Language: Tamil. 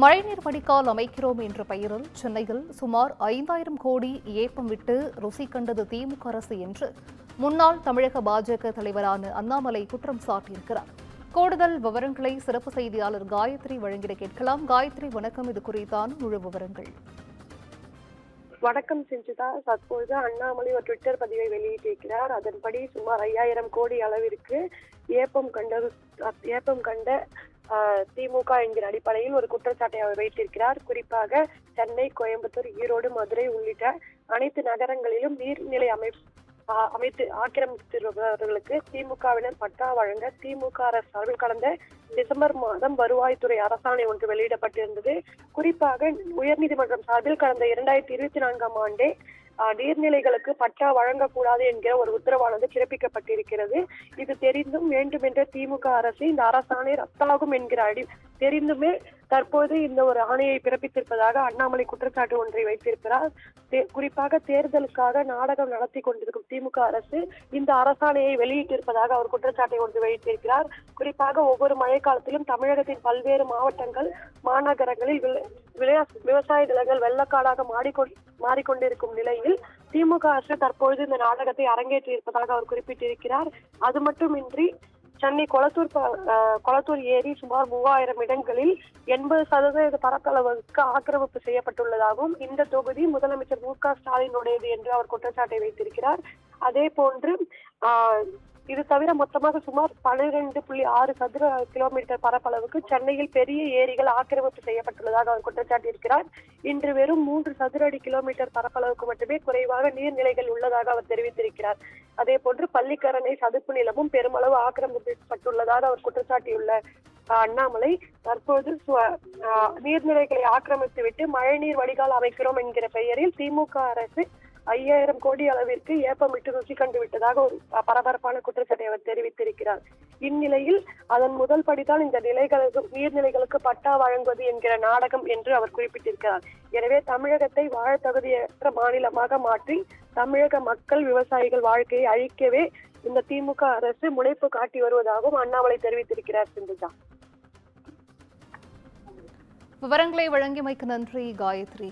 மழைநீர் வடிகால் அமைக்கிறோம் என்ற பெயரில் சென்னையில் சுமார் 5000 கோடி ஏப்பம் விட்டு ருசி கண்டது திமுக அரசு என்று முன்னாள் தமிழக பாஜக தலைவரான அண்ணாமலை குற்றம் சாட்டியிருக்கிறார். கூடுதல் விவரங்களை சிறப்பு செய்தியாளர் காயத்ரி வழங்கிட கேட்கலாம். காயத்ரி, வணக்கம். இது குறித்தான முழு விவரங்கள். வணக்கம் செஞ்சுதா. தற்போது அண்ணாமலை ஒரு ட்விட்டர் பதிவை வெளியிட்டிருக்கிறார். அதன்படி சுமார் 5000 கோடி அளவிற்கு ஏப்பம் கண்ட திமுக என்கிற அடிப்படையில் ஒரு குற்றச்சாட்டை அவர் வைத்திருக்கிறார். குறிப்பாக சென்னை, கோயம்புத்தூர், ஈரோடு, மதுரை உள்ளிட்ட அனைத்து நகரங்களிலும் நீர்நிலை அமைத்து ஆக்கிரமித்திருப்பவர்களுக்கு திமுகவினர் பட்டா வழங்க திமுக அரசு சார்பில் கடந்த டிசம்பர் மாதம் வருவாய்த்துறை அரசாணை ஒன்று வெளியிடப்பட்டிருந்தது. குறிப்பாக உயர்நீதிமன்றம் சார்பில் கடந்த 2024ஆம் ஆண்டே நீர்நிலைகளுக்கு பட்டா வழங்கக்கூடாது என்கிற ஒரு உத்தரவானது பிறப்பிக்கப்பட்டிருக்கிறது. இது தெரிந்தும் வேண்டுமென்ற திமுக அரசு இந்த அரசாணை ரத்தாகும் என்கிற தெரிந்துமே தற்போது இந்த ஒரு ஆணையை பிறப்பித்திருப்பதாக அண்ணாமலை குற்றச்சாட்டு ஒன்றை வைத்திருக்கிறார். குறிப்பாக தேர்தலுக்காக நாடகம் நடத்தி கொண்டிருக்கும் திமுக அரசு இந்த அரசாணையை வெளியிட்டிருப்பதாக அவர் குற்றச்சாட்டை ஒன்று வைத்திருக்கிறார். குறிப்பாக ஒவ்வொரு மழைக்காலத்திலும் தமிழகத்தின் பல்வேறு மாவட்டங்கள், மாநகரங்களில் விவசாய நிலங்கள் வெள்ளக்காடாக மாறிக்கொண்டிருக்கும் நிலையில் திமுக அரசு தற்பொழுது இந்த நாடகத்தை அரங்கேற்றி இருப்பதாக அவர் குறிப்பிட்டிருக்கிறார். அது மட்டுமின்றி சென்னை கொளத்தூர் ஏரி சுமார் 3000 இடங்களில் 80% பரப்பளவுக்கு ஆக்கிரமிப்பு செய்யப்பட்டுள்ளதாகவும் இந்த தொகுதி முதலமைச்சர் மு.க. ஸ்டாலினுடையது என்று அவர் குற்றச்சாட்டை வைத்திருக்கிறார். அதே போன்று இது தவிர மொத்தமாக சுமார் 12.6 சதுர கிலோமீட்டர் பரப்பளவுக்கு சென்னையில் பெரிய ஏரிகள் ஆக்கிரமிப்பு செய்யப்பட்டுள்ளதாக அவர் குற்றச்சாட்டியிருக்கிறார். இன்று வெறும் 3 சதுர அடி கிலோமீட்டர் பரப்பளவுக்கு மட்டுமே குறைவாக நீர்நிலைகள் உள்ளதாக அவர் தெரிவித்திருக்கிறார். அதே போன்று பள்ளிக்கரணை சதுப்பு நிலமும் பெருமளவு ஆக்கிரமிக்கப்பட்டுள்ளதாக அவர் குற்றச்சாட்டியுள்ள அண்ணாமலை தற்போது நீர்நிலைகளை ஆக்கிரமித்துவிட்டு மழைநீர் வடிகால் அமைக்கிறோம் என்கிற பெயரில் திமுக அரசு 5000 கோடி அளவிற்கு ஏப்பமிட்டு ருசி கண்டுவிட்டதாக ஒரு பரபரப்பான குற்றச்சாட்டை அவர் தெரிவித்திருக்கிறார். இந்நிலையில் அதன் முதல் படிதான் இந்த நீர்நிலைகளுக்கு பட்டா வழங்குவது என்கிற நாடகம் என்று அவர் குறிப்பிட்டிருக்கிறார். எனவே தமிழகத்தை வாழ தகுதியற்ற மாநிலமாக மாற்றி தமிழக மக்கள், விவசாயிகள் வாழ்க்கையை அழிக்கவே இந்த திமுக அரசு முனைப்பு காட்டி வருவதாகவும் அண்ணாமலை தெரிவித்திருக்கிறார். சிந்துஜா, விவரங்களை வழங்கியமைக்கு நன்றி காயத்ரி.